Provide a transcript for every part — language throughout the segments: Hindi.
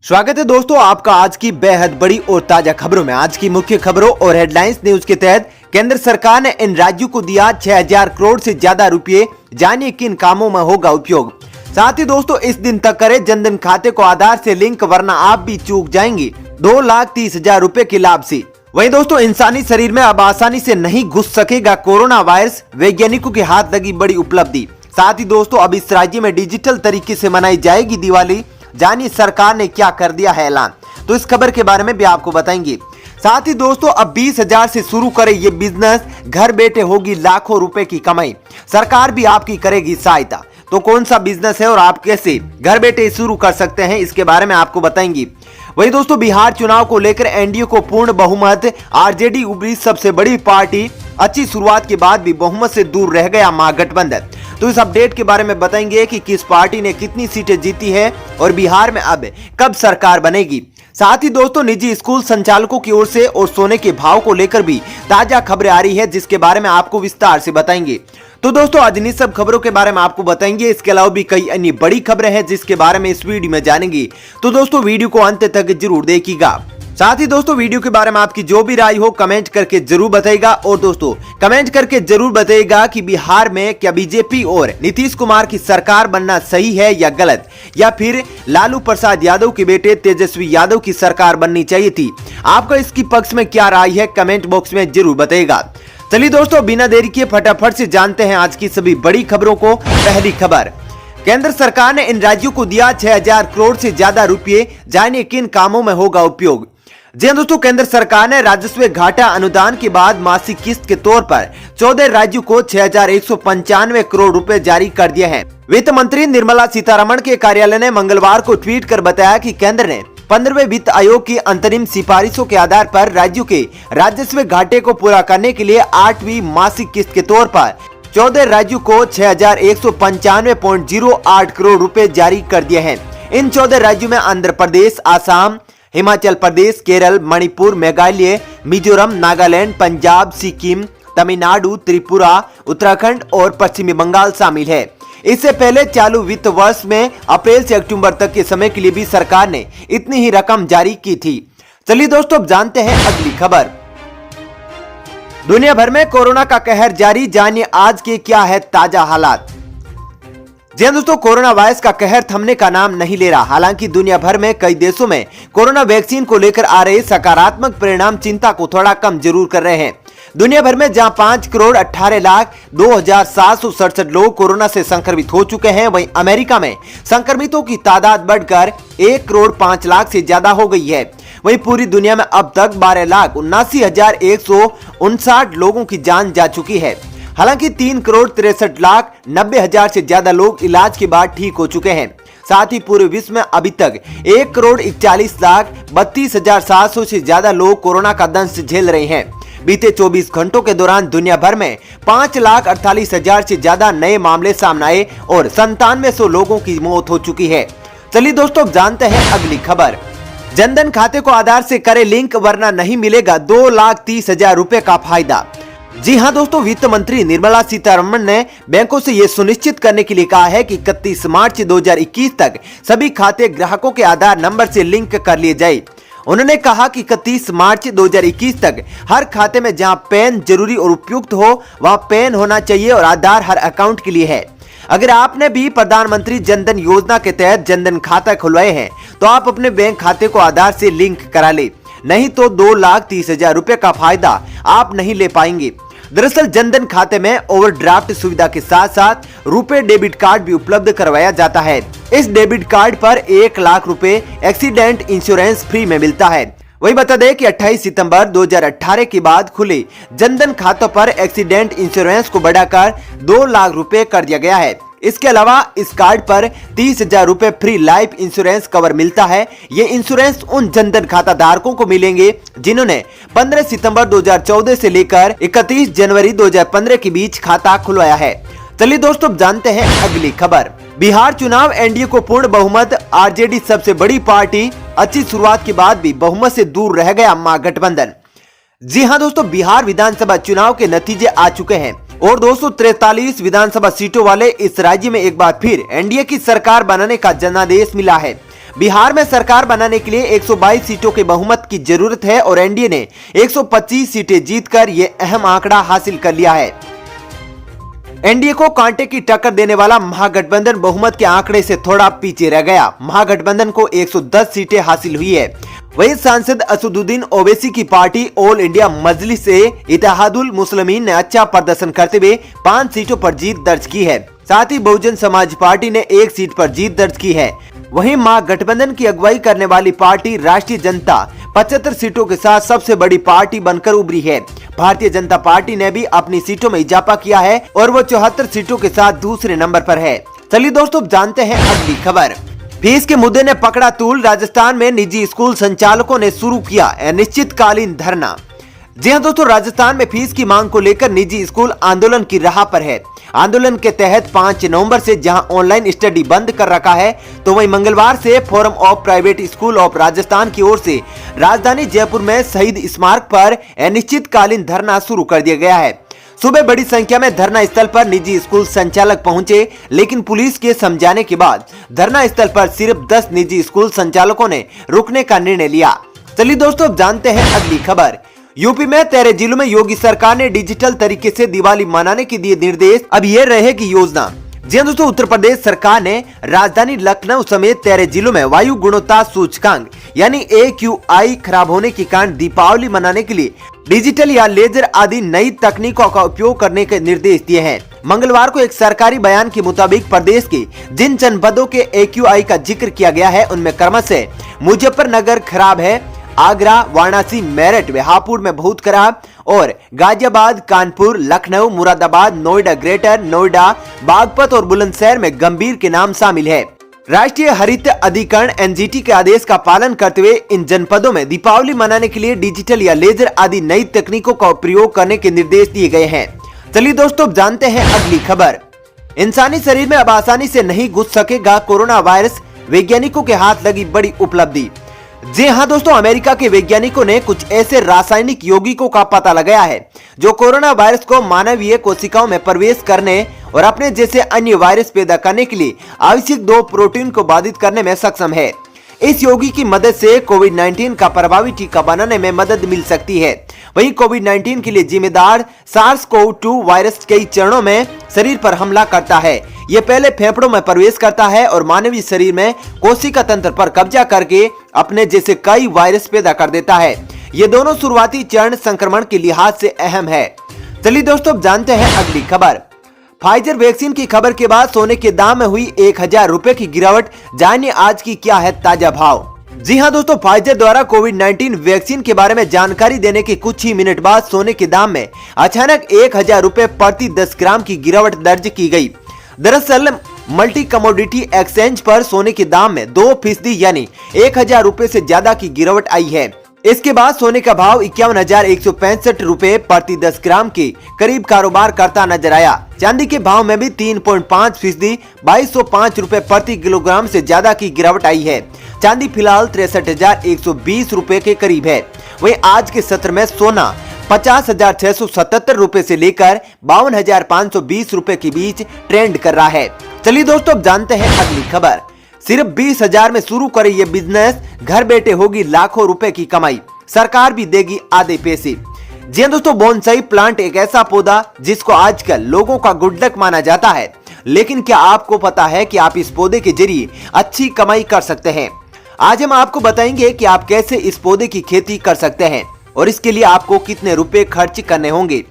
स्वागत है दोस्तों आपका आज की बेहद बड़ी और ताजा खबरों में। आज की मुख्य खबरों और हेडलाइंस न्यूज के तहत केंद्र सरकार ने इन राज्यों को दिया 6000 करोड़ से ज्यादा रुपए, जानिए किन कामों में होगा उपयोग। साथ ही दोस्तों इस दिन तक करें जनधन खाते को आधार से लिंक, वरना आप भी चूक जाएंगे 2,30,000 रुपए के लाभ से। वहीं दोस्तों इंसानी शरीर में अब आसानी से नहीं घुस सकेगा कोरोना वायरस, वैज्ञानिकों के हाथ लगी बड़ी उपलब्धि। साथ ही दोस्तों अब इस राज्य में डिजिटल तरीके से मनाई जाएगी दिवाली, जानिए सरकार ने क्या कर दिया है ऐलान, तो इस खबर के बारे में भी आपको बताएंगे। साथ ही दोस्तों अब 20,000 से शुरू करें ये बिजनेस, घर बैठे होगी लाखों रुपए की कमाई, सरकार भी आपकी करेगी सहायता। तो कौन सा बिजनेस है और आप कैसे घर बैठे शुरू कर सकते हैं, इसके बारे में आपको बताएंगे। वही दोस्तों बिहार चुनाव को लेकर एनडीए को पूर्ण बहुमत, आरजेडी उभरी सबसे बड़ी पार्टी, अच्छी शुरुआत के बाद भी बहुमत से दूर रह गया महागठबंधन। तो इस अपडेट के बारे में बताएंगे कि किस पार्टी ने कितनी सीटें जीती है और बिहार में अब कब सरकार बनेगी। साथ ही दोस्तों निजी स्कूल संचालकों की ओर से और सोने के भाव को लेकर भी ताजा खबरें आ रही है, जिसके बारे में आपको विस्तार से बताएंगे। तो दोस्तों आज इन सब खबरों के बारे में आपको बताएंगे। इसके अलावा भी कई अन्य बड़ी खबरें हैं जिसके बारे में इस वीडियो में जानेंगे, तो दोस्तों वीडियो को अंत तक जरूर देखिएगा। साथ ही दोस्तों वीडियो के बारे में आपकी जो भी राय हो कमेंट करके जरूर बताइएगा। और दोस्तों कमेंट करके जरूर बताइएगा कि बिहार में क्या बीजेपी और नीतीश कुमार की सरकार बनना सही है या गलत, या फिर लालू प्रसाद यादव के बेटे तेजस्वी यादव की सरकार बननी चाहिए थी। आपका इसकी पक्ष में क्या राय है, कमेंट बॉक्स में जरूर बताइएगा। चलिए दोस्तों बिना देरी किए फटाफट से जानते हैं आज की सभी बड़ी खबरों को। पहली खबर, केंद्र सरकार ने इन राज्यों को दिया 6000 करोड़ से ज्यादा रुपए, जानिए किन कामों में होगा उपयोग। जी हां दोस्तों, केंद्र सरकार ने राजस्व घाटा अनुदान के बाद मासिक किस्त के तौर पर 14 राज्यों को 6195 करोड़ रुपए जारी कर दिए हैं। वित्त मंत्री निर्मला सीतारमण के कार्यालय ने मंगलवार को ट्वीट कर बताया कि केंद्र ने 15वें वित्त आयोग की अंतरिम सिफारिशों के आधार पर राज्यों के राजस्व घाटे को पूरा करने के लिए 8वीं मासिक किस्त के तौर पर 14 राज्यों को 6195.08 करोड़ रुपए जारी कर दिए हैं। इन 14 राज्यों में आंध्र प्रदेश, आसाम, हिमाचल प्रदेश, केरल, मणिपुर, मेघालय, मिजोरम, नागालैंड, पंजाब, सिक्किम, तमिलनाडु, त्रिपुरा, उत्तराखंड और पश्चिमी बंगाल शामिल है। इससे पहले चालू वित्त वर्ष में अप्रैल से अक्टूबर तक के समय के लिए भी सरकार ने इतनी ही रकम जारी की थी। चलिए दोस्तों अब जानते हैं अगली खबर। दुनिया भर में कोरोना का कहर जारी, जानिए आज के क्या है ताजा हालात। जी हां दोस्तों, कोरोना वायरस का कहर थमने का नाम नहीं ले रहा। हालांकि दुनिया भर में कई देशों में कोरोना वैक्सीन को लेकर आ रहे सकारात्मक परिणाम चिंता को थोड़ा कम जरूर कर रहे हैं। दुनिया भर में जहां 5,18,02,767 लोग कोरोना से संक्रमित हो चुके हैं, वहीं अमेरिका में संक्रमितों की तादाद बढ़कर 1,05,00,000 से ज्यादा हो गई है। वहीं पूरी दुनिया में अब तक 12,79,159 लोगों की जान जा चुकी है। हालांकि 3,63,90,000 से ज्यादा लोग इलाज के बाद ठीक हो चुके हैं। साथ ही पूरे विश्व में अभी तक 1,41,32,700 से ज्यादा लोग कोरोना का दंश झेल रहे हैं। बीते 24 घंटों के दौरान दुनिया भर में 5,48,000 से ज्यादा नए मामले सामने आए और 9700 लोगों की मौत हो चुकी है। चलिए दोस्तों अब जानते हैं अगली खबर। जनधन खाते को आधार से करें लिंक, वरना नहीं मिलेगा 2,30,000 रुपए का फायदा। जी हां दोस्तों, वित्त मंत्री निर्मला सीतारमण ने बैंकों से यह सुनिश्चित करने के लिए कहा है कि 31 मार्च 2021 तक सभी खाते ग्राहकों के आधार नंबर से लिंक कर लिए जाए। उन्होंने कहा कि 31 मार्च 2021 तक हर खाते में जहां पैन जरूरी और उपयुक्त हो वहां पैन होना चाहिए और आधार हर अकाउंट के लिए है। अगर आपने भी प्रधानमंत्री जनधन योजना के तहत जनधन खाता खुलवाए हैं तो आप अपने बैंक खाते को आधार से लिंक करा ले, नहीं तो 2,30,000 रुपए का फायदा आप नहीं ले पाएंगे। दरअसल जनधन खाते में ओवरड्राफ्ट सुविधा के साथ साथ रुपए डेबिट कार्ड भी उपलब्ध करवाया जाता है। इस डेबिट कार्ड पर 1 लाख रुपए एक्सीडेंट इंश्योरेंस फ्री में मिलता है। वही बता दें कि 28 सितंबर 2018 के बाद खुले जनधन खातों पर एक्सीडेंट इंश्योरेंस को बढ़ाकर 2 लाख रुपए कर दिया गया है। इसके अलावा इस कार्ड पर 30,000 रुपए फ्री लाइफ इंश्योरेंस कवर मिलता है। ये इंश्योरेंस उन जनधन खाता धारकों को मिलेंगे जिन्होंने 15 सितंबर 2014 से लेकर 31 जनवरी 2015 के बीच खाता खुलवाया है। चलिए दोस्तों जानते हैं अगली खबर। बिहार चुनाव एनडीए को पूर्ण बहुमत, आरजेडी सबसे बड़ी पार्टी, अच्छी शुरुआत के बाद भी बहुमत से दूर रह गया महागठबंधन। जी हां दोस्तों, बिहार विधानसभा चुनाव के नतीजे आ चुके हैं और 243 विधानसभा सीटों वाले इस राज्य में एक बार फिर एनडीए की सरकार बनाने का जनादेश मिला है। बिहार में सरकार बनाने के लिए 122 सीटों के बहुमत की जरूरत है और एनडीए ने 125 सीटें जीतकर ये अहम आंकड़ा हासिल कर लिया है। एनडीए को कांटे की टक्कर देने वाला महागठबंधन बहुमत के आंकड़े से थोड़ा पीछे रह गया। महागठबंधन को 110 सीटें हासिल हुई है। वही सांसद असदुद्दीन ओवैसी की पार्टी ऑल इंडिया मजलिस से इत्तेहादुल मुस्लिमीन ने अच्छा प्रदर्शन करते हुए 5 सीटों पर जीत दर्ज की है। साथ ही बहुजन समाज पार्टी ने 1 सीट पर जीत दर्ज की है। वहीं महागठबंधन की अगुवाई करने वाली पार्टी राष्ट्रीय जनता 75 सीटों के साथ सबसे बड़ी पार्टी बनकर उभरी है। भारतीय जनता पार्टी ने भी अपनी सीटों में इजाफा किया है और वो 74 सीटों के साथ दूसरे नंबर पर है। चलिए दोस्तों जानते हैं अगली खबर। फीस के मुद्दे ने पकड़ा तूल। राजस्थान में निजी स्कूल संचालकों ने शुरू किया अनिश्चितकालीन धरना। जी हां दोस्तों, राजस्थान में फीस की मांग को लेकर निजी स्कूल आंदोलन की राह पर है। आंदोलन के तहत 5 नवंबर से जहां ऑनलाइन स्टडी बंद कर रखा है, तो वहीं मंगलवार से forum of private school of Rajasthan की ओर से राजधानी जयपुर में शहीद स्मारक पर अनिश्चितकालीन धरना शुरू कर दिया गया है। सुबह बड़ी संख्या में धरना स्थल पर निजी स्कूल संचालक पहुंचे, लेकिन पुलिस के समझाने के बाद धरना स्थल पर सिर्फ 10 निजी स्कूल संचालकों ने रुकने का निर्णय लिया। चलिए दोस्तों जानते हैं अगली खबर। यूपी में 13 जिलों में योगी सरकार ने डिजिटल तरीके से दिवाली मनाने के दिए निर्देश। अब ये रहेगी योजना। जी हां दोस्तों, उत्तर प्रदेश सरकार ने राजधानी लखनऊ समेत 13 जिलों में वायु गुणवत्ता सूचकांक यानी AQI खराब होने के कारण दीपावली मनाने के लिए डिजिटल या लेजर आदि नई तकनीकों का उपयोग करने के निर्देश दिए हैं। मंगलवार को एक सरकारी बयान के मुताबिक प्रदेश के जिन जनपदों के AQI का जिक्र किया गया है, उनमें क्रमशः मुजफ्फरनगर खराब है, आगरा, वाराणसी, मेरठ व हापुड़ में बहुत खराब और गाजियाबाद, कानपुर, लखनऊ, मुरादाबाद, नोएडा ग्रेटर नोएडा, बागपत और बुलंदशहर में गंभीर के नाम शामिल है। राष्ट्रीय हरित अधिकरण NGT के आदेश का पालन करते हुए इन जनपदों में दीपावली मनाने के लिए डिजिटल या लेजर आदि नई तकनीकों का प्रयोग करने के निर्देश दिए गए हैं। चलिए दोस्तों जानते हैं अगली खबर। इंसानी शरीर में अब आसानी से नहीं घुस सकेगा कोरोना वायरस, वैज्ञानिकों के हाथ लगी बड़ी उपलब्धि। जी हाँ दोस्तों, अमेरिका के वैज्ञानिकों ने कुछ ऐसे रासायनिक यौगिकों का पता लगाया है जो कोरोना वायरस को मानवीय कोशिकाओं में प्रवेश करने और अपने जैसे अन्य वायरस पैदा करने के लिए आवश्यक 2 प्रोटीन को बाधित करने में सक्षम है। इस यौगिक की मदद से कोविड-19 का प्रभावी टीका बनाने में मदद मिल सकती है। वहीं कोविड-19 के लिए जिम्मेदार SARS-CoV-2 वायरस कई चरणों में शरीर पर हमला करता है। ये पहले फेफड़ों में प्रवेश करता है और मानवीय शरीर में कोशिका तंत्र पर कब्जा करके अपने जैसे कई वायरस पैदा कर देता है। ये दोनों शुरुआती चरण संक्रमण के लिहाज से अहम है। चलिए दोस्तों जानते हैं अगली खबर। फाइजर वैक्सीन की खबर के बाद सोने के दाम में हुई 1000 रुपए की गिरावट। जानिए आज की क्या है ताजा भाव। जी हां दोस्तों, फाइजर द्वारा कोविड-19 वैक्सीन के बारे में जानकारी देने के कुछ ही मिनट बाद सोने के दाम में अचानक 1000 रुपए प्रति 10 ग्राम की गिरावट दर्ज की गई। दरअसल मल्टी कमोडिटी एक्सचेंज पर सोने के दाम में 2% यानी 1000 रुपए से ज्यादा की गिरावट आई है। इसके बाद सोने का भाव 51,165 रुपए प्रति 10 ग्राम के करीब कारोबार करता नजर आया। चांदी के भाव में भी 3.5% 2205 रुपए प्रति किलोग्राम से ज्यादा की गिरावट आई है। चांदी फिलहाल 63,120 रुपए के करीब है। वहीं आज के सत्र में सोना 50,677 रुपए से लेकर 52,520 रुपए के बीच ट्रेंड कर रहा है। चलिए दोस्तों अब जानते हैं अगली खबर। सिर्फ 20,000 में शुरू करे ये बिजनेस, घर बैठे होगी लाखों रुपए की कमाई, सरकार भी देगी आधे पैसे। जी हां दोस्तों, बोनसाई प्लांट एक ऐसा पौधा जिसको आजकल लोगों का गुड लक माना जाता है, लेकिन क्या आपको पता है कि आप इस पौधे के जरिए अच्छी कमाई कर सकते हैं। आज हम आपको बताएंगे कि आप कैसे इस पौधे की खेती कर सकते हैं और इसके लिए आपको कितने रुपए खर्च करने होंगे।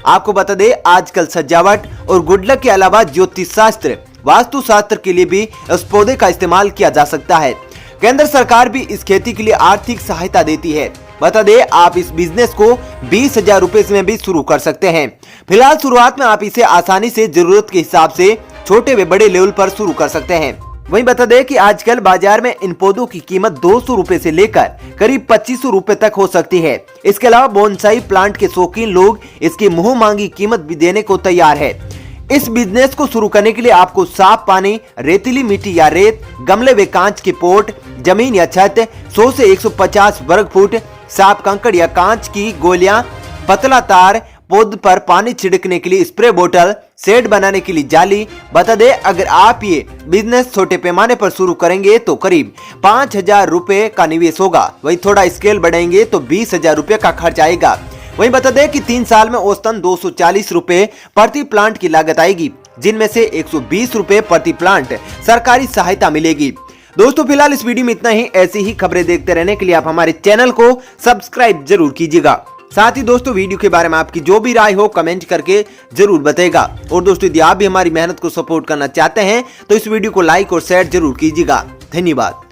आपको बता दें, आजकल सजावट और गुड लक के अलावा ज्योतिष शास्त्र, वास्तु शास्त्र के लिए भी इस पौधे का इस्तेमाल किया जा सकता है। केंद्र सरकार भी इस खेती के लिए आर्थिक सहायता देती है। बता दें, आप इस बिजनेस को 20,000 रुपए में भी शुरू कर सकते हैं। फिलहाल शुरुआत में आप इसे आसानी से जरूरत के हिसाब से छोटे व बड़े लेवल पर शुरू कर सकते हैं। वहीं बता दें कि आजकल बाजार में इन पौधों की कीमत 200 रुपए से लेकर करीब 2500 रुपए तक हो सकती है। इसके अलावा बोनसाई प्लांट के शौकीन लोग इसकी मुंह मांगी कीमत भी देने को तैयार है। इस बिजनेस को शुरू करने के लिए आपको साफ पानी, रेतीली मिट्टी या रेत, गमले व कांच के पोट, जमीन या छत, 100 से 150 वर्ग फुट, साफ कंकड़ या कांच की गोलियां, पतला तार, पौध पर पानी छिड़कने के लिए स्प्रे बोतल, शेड बनाने के लिए जाली। बता दे, अगर आप ये बिजनेस छोटे पैमाने पर शुरू करेंगे तो करीब 5,000 रुपए का निवेश होगा। वही थोड़ा स्केल बढ़ाएंगे तो 20,000 रुपए का खर्च आएगा। वहीं बता दें कि 3 साल में औसतन 240 रुपए प्रति प्लांट की लागत आएगी, जिनमें से 120 रुपए प्रति प्लांट सरकारी सहायता मिलेगी। दोस्तों फिलहाल इस वीडियो में इतना ही। ऐसी ही खबरें देखते रहने के लिए आप हमारे चैनल को सब्सक्राइब जरूर कीजिएगा। साथ ही दोस्तों वीडियो के बारे में आपकी जो भी राय हो कमेंट करके जरूर बताएगा। और दोस्तों यदि आप भी हमारी मेहनत को सपोर्ट करना चाहते हैं तो इस वीडियो को लाइक और शेयर जरूर कीजिएगा। धन्यवाद।